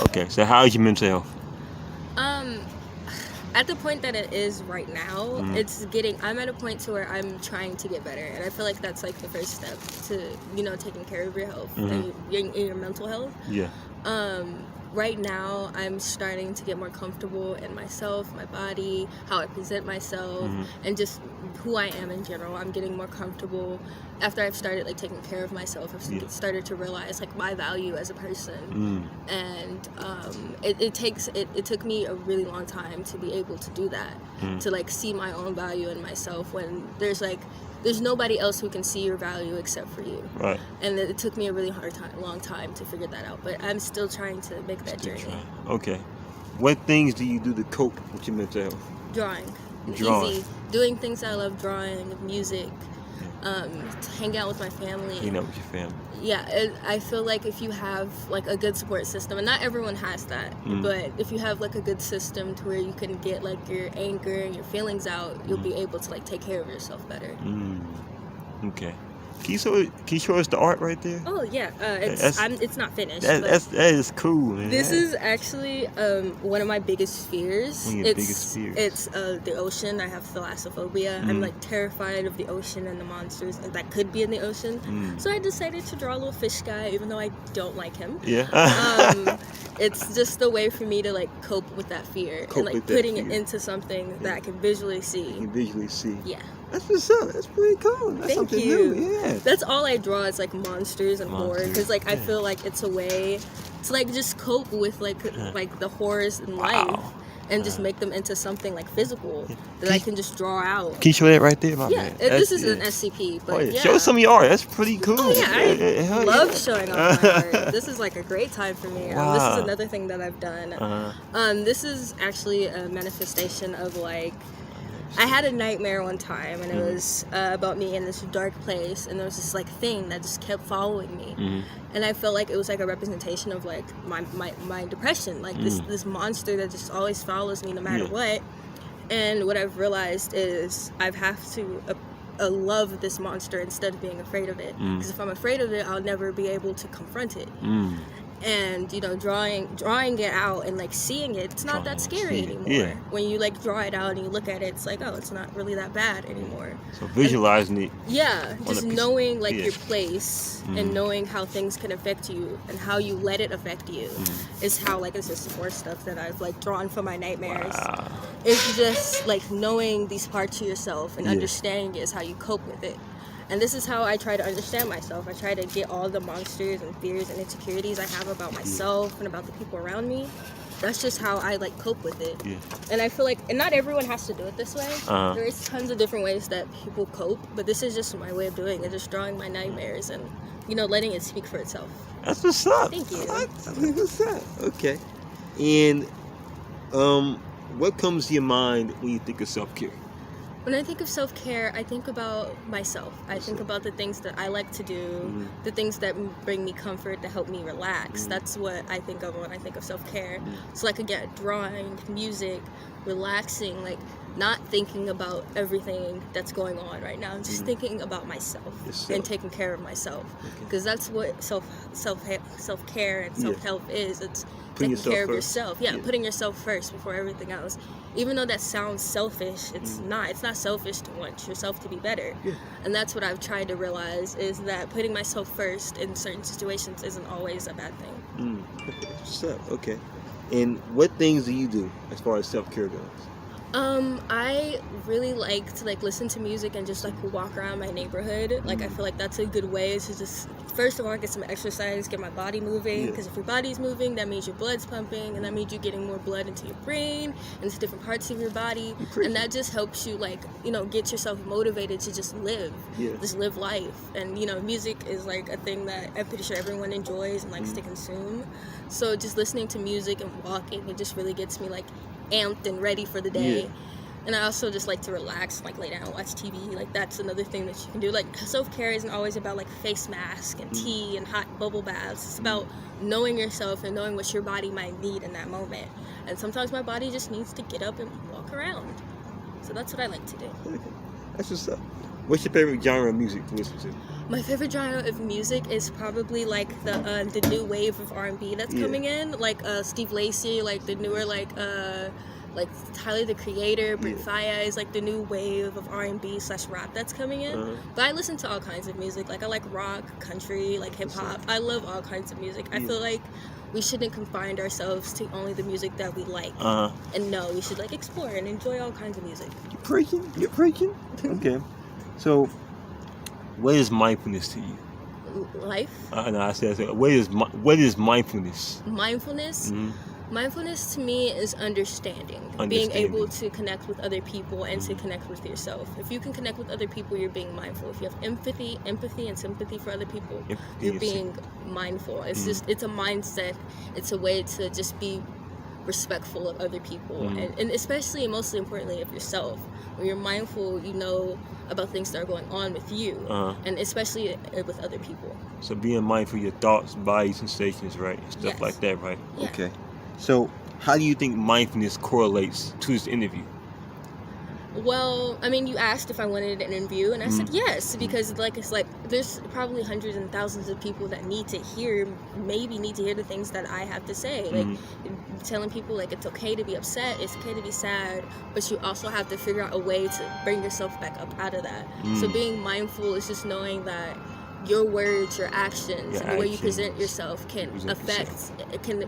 Okay, so how's your mental health? Um, at the point that it is right now, I'm at a point to where I'm trying to get better, and I feel like that's like the first step to taking care of your health and your mental health. Yeah. Right now I'm starting to get more comfortable in myself, my body, how I present myself, and just who I am in general. I'm getting more comfortable after I've started like taking care of myself. I've started to realize like my value as a person, and it took me a really long time to be able to do that, to like see my own value in myself when there's nobody else who can see your value except for you. Right. And it took me a really long time to figure that out. But I'm still trying to make that journey. Okay. What things do you do to cope with your mental health? Drawing. Drawing. Easy. Doing things I love, drawing, music, hang out with my family. Hang out with your family. Yeah, I feel like if you have like a good support system, and not everyone has that, but if you have like a good system to where you can get like your anger and your feelings out, you'll be able to like take care of yourself better. Okay. Can you show us the art right there? Oh yeah, it's not finished. That is cool, man. This is actually one of my biggest fears. One of your biggest fears. It's the ocean. I have thalassophobia. I'm like terrified of the ocean and the monsters that could be in the ocean. So I decided to draw a little fish guy, even though I don't like him. Yeah. It's just a way for me to like cope with that fear and like putting it into something that I can visually see. You can visually see. Yeah. That's what's up. That's pretty cool. That's something new. Yeah. That's all I draw is like monsters and horror, because like I feel like it's a way to like just cope with like the horrors in life and just make them into something like physical that I can just draw out. Can you show that right there, my man? This is an SCP, but show some of your art. That's pretty cool. Oh yeah, I love showing off my art. This is like a great time for me. This is another thing that I've done. This is actually a manifestation of like, I had a nightmare one time, and it was about me in this dark place, and there was this like thing that just kept following me, and I felt like it was like a representation of like my depression, like this monster that just always follows me no matter what. And what I've realized is I have to love this monster instead of being afraid of it, because if I'm afraid of it, I'll never be able to confront it. And drawing it out and like seeing it, it's not that scary anymore. When you like draw it out and you look at it, it's like, oh, it's not really that bad anymore. So visualizing it. Yeah, just knowing like your place and knowing how things can affect you and how you let it affect you is how like this is more stuff that I've like drawn from my nightmares. It's just like knowing these parts of yourself and understanding it is how you cope with it. And this is how I try to understand myself. I try to get all the monsters and fears and insecurities I have about myself and about the people around me. That's just how I like cope with it. And I feel like, and not everyone has to do it this way. There's tons of different ways that people cope, but this is just my way of doing it, just drawing my nightmares and letting it speak for itself. That's what's up. Thank you. That's what's up. Okay. And what comes to your mind when you think of self-care? When I think of self-care, I think about myself. I think about the things that I like to do, the things that bring me comfort, that help me relax. That's what I think of when I think of self-care. So like again, drawing, music, relaxing, like not thinking about everything that's going on right now, just thinking about myself and taking care of myself. Because that's what self-care and self-help is. It's taking care of yourself. Yeah, putting yourself first before everything else. Even though that sounds selfish, it's not. It's not selfish to want yourself to be better. And that's what I've tried to realize, is that putting myself first in certain situations isn't always a bad thing. What's up? Okay. And what things do you do as far as self-care goes? I really like to like listen to music and just like walk around my neighborhood. Like I feel like that's a good way to just, first of all, get some exercise, get my body moving, because if your body's moving, that means your blood's pumping, and that means you're getting more blood into your brain, into different parts of your body, and that just helps you like, get yourself motivated to just live, just live life. And music is like a thing that I'm pretty sure everyone enjoys and likes to consume. So just listening to music and walking, it just really gets me like amped and ready for the day. And I also just like to relax, like lay down and watch TV. Like that's another thing that you can do. Like self-care isn't always about like face mask and tea and hot bubble baths. It's about knowing yourself and knowing what your body might need in that moment. And sometimes my body just needs to get up and walk around. So that's what I like to do. That's what's up. What's your favorite genre of music to listen to? My favorite genre of music is probably like the new wave of R&B that's coming in, like Steve Lacy, like the newer like Tyler the Creator, Brit Faya is like the new wave of R&B/rap that's coming in. But I listen to all kinds of music. Like I like rock, country, like hip hop. I love all kinds of music. I feel like we shouldn't confine ourselves to only the music that we like. And no, we should like explore and enjoy all kinds of music. You're preaching. Okay. So, what is mindfulness to you? Life? No, I said, what is mindfulness? Mindfulness? Mindfulness to me is understanding, being able to connect with other people and to connect with yourself. If you can connect with other people, you're being mindful. If you have empathy and sympathy for other people, you're being mindful. It's just, it's a mindset. It's a way to just be respectful of other people, and especially and mostly importantly of yourself. When you're mindful, you know about things that are going on with you, and especially with other people. So being mindful of your thoughts, body, sensations, right? Stuff like that, right? Yeah. Okay. So how do you think mindfulness correlates to this interview? Well, I mean, you asked if I wanted an interview, and I said yes, because it's like there's probably hundreds and thousands of people that need to hear the things that I have to say. Like telling people like it's okay to be upset, it's okay to be sad, but you also have to figure out a way to bring yourself back up out of that. So being mindful is just knowing that your words, your actions, and the way you present yourself can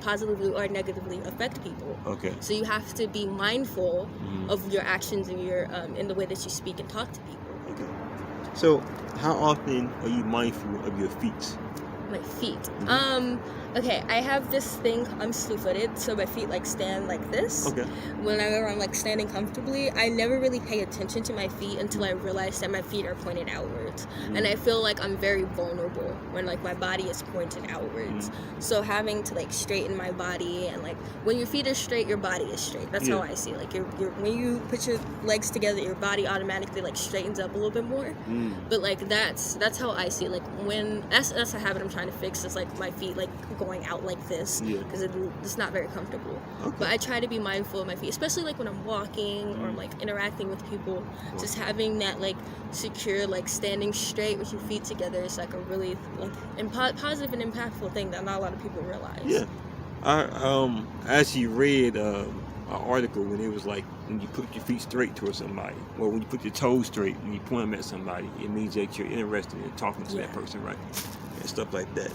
positively or negatively affect people. Okay. So you have to be mindful of your actions and your in the way that you speak and talk to people. Okay. So how often are you mindful of your feet? My feet. Okay, I have this thing, I'm slew-footed, so my feet like stand like this. Okay. Whenever I'm like standing comfortably, I never really pay attention to my feet until I realize that my feet are pointed outwards. And I feel like I'm very vulnerable when like my body is pointed outwards. So having to like straighten my body, and like when your feet are straight, your body is straight. That's how I see it. Like when you put your legs together, your body automatically like straightens up a little bit more. But like that's how I see it. Like when that's a habit I'm trying to fix, is like my feet like going out like this, because it's not very comfortable. But I try to be mindful of my feet, especially like when I'm walking or I'm like interacting with people. Just having that like secure, like standing straight with your feet together is like a really like positive and impactful thing that not a lot of people realize. Yeah, I actually read an article when it was like when you put your feet straight towards somebody, or when you put your toes straight and you point them at somebody, it means that you're interested in talking to that person, right? And stuff like that.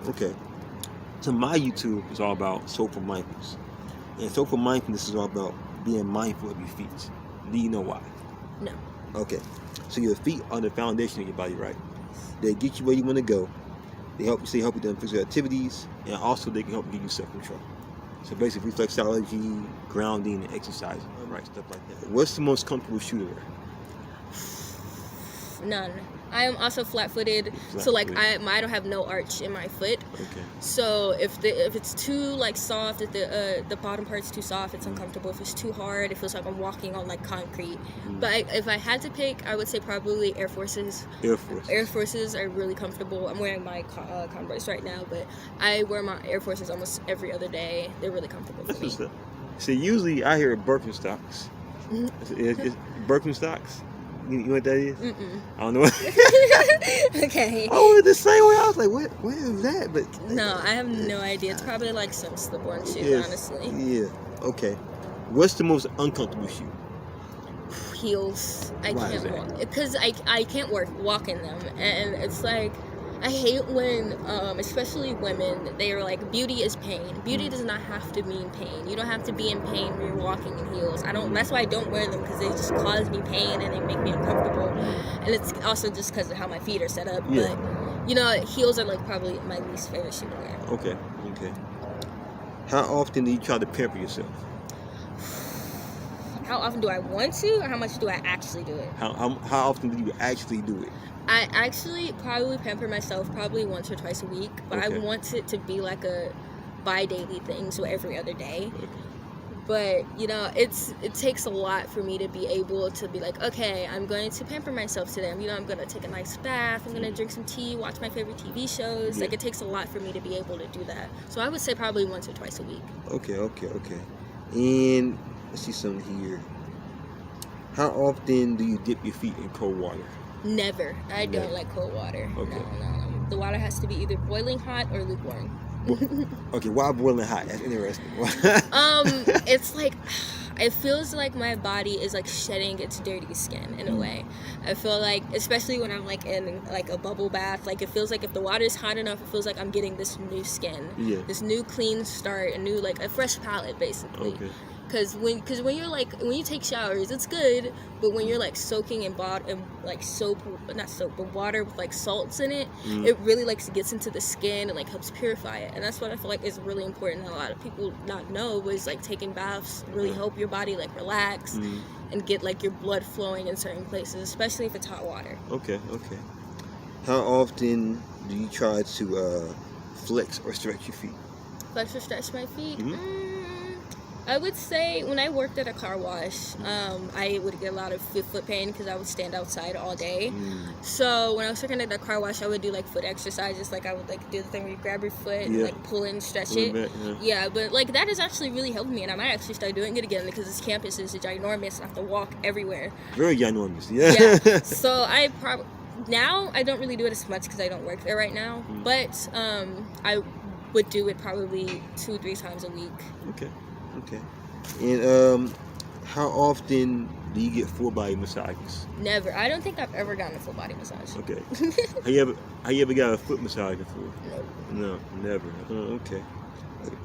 Okay. So my YouTube is all about Soleful Mindfulness. And Soleful Mindfulness is all about being mindful of your feet. Do you know why? No. Okay. So your feet are the foundation of your body, right? They get you where you want to go. They help you do physical activities, and also they can help give you self-control. So basically reflexology, grounding, and exercising, right? Stuff like that. What's the most comfortable shoe to wear? None. I am also flat-footed, so like I don't have no arch in my foot. Okay. So if it's too like soft, if the bottom part's too soft, it's uncomfortable. If it's too hard, it feels like I'm walking on like concrete. But if I had to pick, I would say probably Air Forces. Air Forces are really comfortable. I'm wearing my Converse right now, but I wear my Air Forces almost every other day. They're really comfortable for me. So usually I hear Birkenstocks. It's Birkenstocks. You know what that is? I don't know. Okay. Oh, the same way. I was like, what is that? But no, I have no idea. It's probably like some slip-on shoes, honestly. Yeah. Okay. What's the most uncomfortable shoe? Heels. I can't walk because I can't walk in them, and it's like I hate when, especially women, they are like, beauty is pain. Beauty does not have to mean pain. You don't have to be in pain when you're walking in heels. That's why I don't wear them, because they just cause me pain and they make me uncomfortable. And it's also just because of how my feet are set up. Yeah. But, you know, heels are like probably my least favorite shoe to wear. Okay. How often do you try to pamper yourself? How often do I want to, or how much do I actually do it? How often do you actually do it? I actually probably pamper myself probably once or twice a week, but I want it to be like a bi-daily thing, so every other day. Okay. But, you know, it takes a lot for me to be able to be like, okay, I'm going to pamper myself today. You know, I'm going to take a nice bath, I'm going to drink some tea, watch my favorite TV shows. Yeah. Like, it takes a lot for me to be able to do that. So I would say probably once or twice a week. Okay. And let's see something here. How often do you dip your feet in cold water? Never. I don't Never. like cold water. Okay. No. The water has to be either boiling hot or lukewarm. Okay, why boiling hot? That's interesting. It's like it feels like my body is like shedding its dirty skin in a way. I feel like, especially when I'm like in like a bubble bath, like it feels like if the water is hot enough, it feels like I'm getting this new skin, this new clean start, a new like a fresh palette basically. Okay. Because when you're like when you take showers, it's good, but when you're like soaking in like water with like salts in it, it really like gets into the skin and like helps purify it. And that's what I feel like is really important. And a lot of people not know was like taking baths really help your body like relax and get like your blood flowing in certain places, especially if it's hot water. Okay. How often do you try to flex or stretch your feet? Flex or stretch my feet? I would say when I worked at a car wash, I would get a lot of foot pain because I would stand outside all day. So when I was working at the car wash, I would do like foot exercises. Like I would like do the thing where you grab your foot and like pull and stretch it. Back, but like that has actually really helped me, and I might actually start doing it again because this campus is ginormous and I have to walk everywhere. Very ginormous, yeah. So now I don't really do it as much because I don't work there right now. But I would do it probably 2-3 times a week. Okay. And how often do you get full body massages? Never. I don't think I've ever gotten a full body massage. Okay. Have you ever got a foot massage before? No, never. Okay.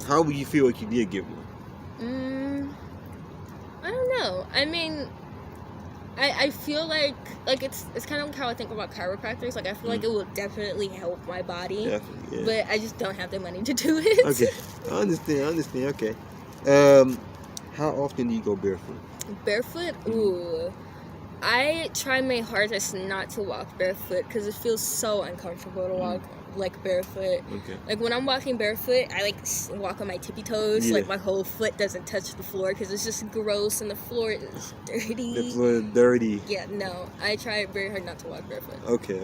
How would you feel if you did get one? I don't know. I mean, I feel like it's kind of how I think about chiropractors. Like I feel like it will definitely help my body. Definitely, yeah. But I just don't have the money to do it. Okay. I understand. Okay. How often do you go barefoot? Barefoot? Ooh. I try my hardest not to walk barefoot because it feels so uncomfortable to walk like barefoot. Okay. Like when I'm walking barefoot, I like walk on my tippy toes. Like my whole foot doesn't touch the floor because it's just gross and the floor is dirty. The floor is dirty. Yeah, no. I try very hard not to walk barefoot. Okay.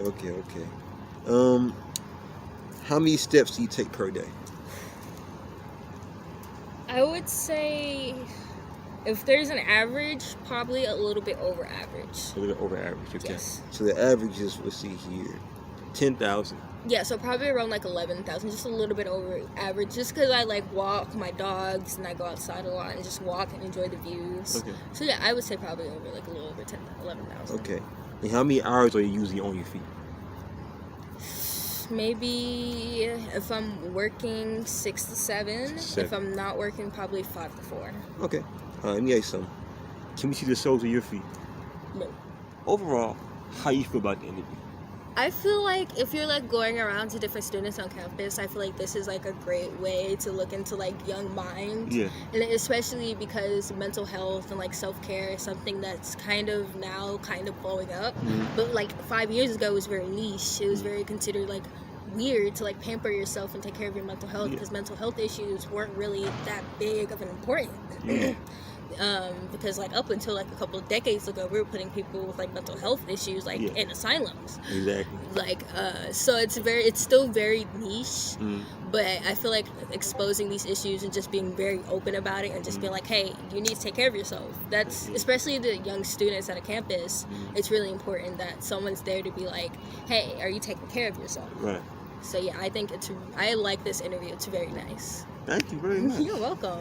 How many steps do you take per day? I would say if there's an average, probably a little bit over average. A little bit over average, okay. Yes. So the average is, let's see here, 10,000. Yeah, so probably around like 11,000, just a little bit over average, just because I like walk my dogs and I go outside a lot and just walk and enjoy the views. Okay. So yeah, I would say probably over like a little over 11,000. Okay. And how many hours are you usually on your feet? Maybe if I'm working 6 to 7. If I'm not working, probably 5 to 4. Okay. Let me ask you something. Can we see the soles of your feet? No. Overall, how you feel about the interview? I feel like if you're like going around to different students on campus, I feel like this is like a great way to look into like young minds. Yeah. And especially because mental health and like self-care is something that's kind of blowing up. But like 5 years ago it was very niche. It was very considered like weird to like pamper yourself and take care of your mental health because mental health issues weren't really that big of an important. Because like up until like a couple of decades ago, we were putting people with like mental health issues like in asylums. Exactly. Like so it's still very niche, but I feel like exposing these issues and just being very open about it and just being like, hey, you need to take care of yourself. That's especially the young students at a campus. It's really important that someone's there to be like, hey, are you taking care of yourself? Right. So yeah, I think I like this interview. It's very nice. Thank you very much. You're welcome.